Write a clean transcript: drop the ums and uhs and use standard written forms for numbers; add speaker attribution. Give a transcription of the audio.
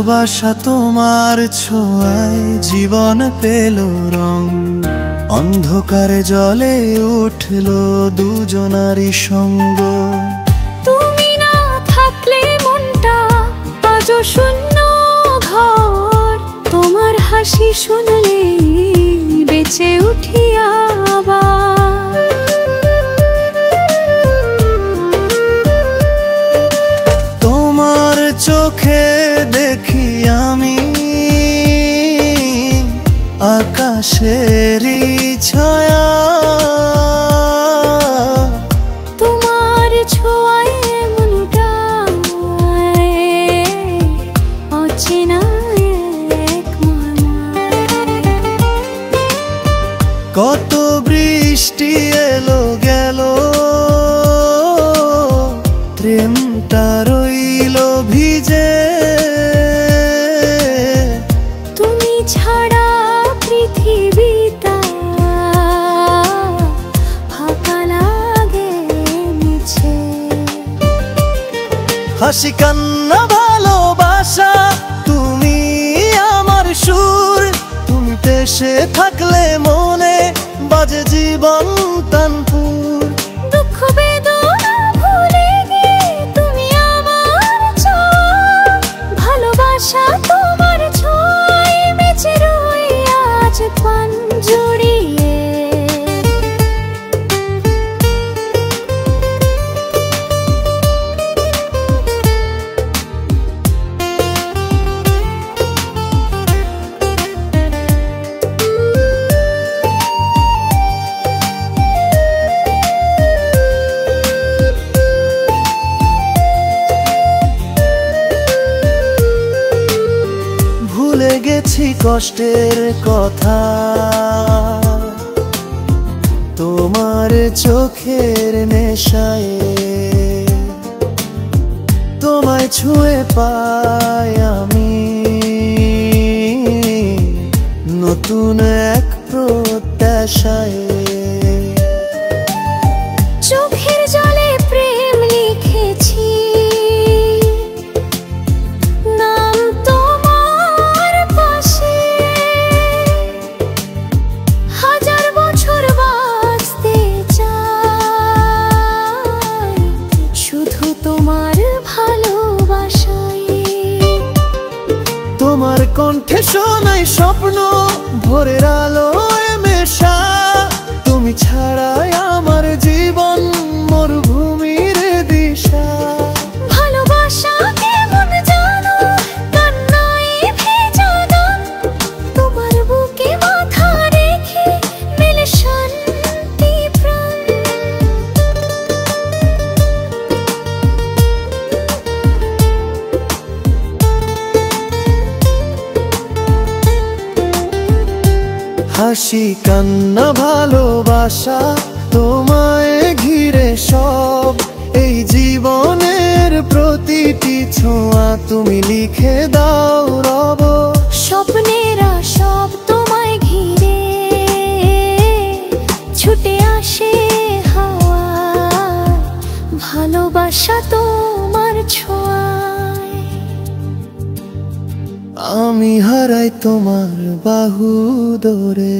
Speaker 1: ভালোবাসা তোমার ছোঁয়ায় জীবন পেল রং, অন্ধকারে জ্বলে উঠলো দুজনারই সঙ্গ।
Speaker 2: তুমি না থাকলে মনটা আজও শূন্য ঘর, তোমার হাসি শুনলে বেঁচে উঠি আবার।
Speaker 1: তোমার চোখে দেখি আমি আকাশেরই ছায়া,
Speaker 2: তোমার ছোঁয়ায় মনটা অচেনা এক মায়া।
Speaker 1: কত বৃষ্টি এলো গেল, প্রেমটা রইল ভিজে।
Speaker 2: তুমি ছাড়া পৃথিবীটা ফাঁকা লাগে মিছে।
Speaker 1: হাসি কান্না ভালোবাসা তুমি আমার সুর, তুমি দেশে থাকলে মনে বাজে জীবন তানপুর।
Speaker 2: দুঃখ বেদনা ভুলে গিয়ে তুমি আমার চাও, ভালোবাসা তোমার ছোঁয়ায় বেঁচে রই আজ প্রাণ জুড়িয়ে।
Speaker 1: ভুলে গেছি কষ্টের কথা, তোমার চোখের নেশায় তোমায় ছুঁয়ে পাই আমি নতুন এক প্রত্যাশায়।
Speaker 2: চোখের জলে প্রেম লিখেছি, নাম তোমার পাশে। হাজার বছর বাঁচতে চাই শুধু তোমার ভালোবাসায়।
Speaker 1: তোমার কণ্ঠে শোনাই স্বপ্ন ভোরের আলোয় মেশা, তুমি ছাড়াই আমার জীবন মরুভূমির দিশা।
Speaker 2: ভালোবাসা কেমন জানো, কান্নায় ভেজা গান, তোমার বুকে মাথা রেখে মেলে শান্তি প্রাণ।
Speaker 1: হাসি কান্না ভালোবাসা তোমায় ঘিরে সব, এই জীবনের প্রতিটি ছোঁয়া তুমি লিখে দাও রব।
Speaker 2: স্বপ্নেরা সব তোমায় ঘিরে ছুটে আসে হাওয়া, ভালোবাসা তোমার ছোঁয়ায়।
Speaker 1: আমি হারাই তোমার বাহু ধরে।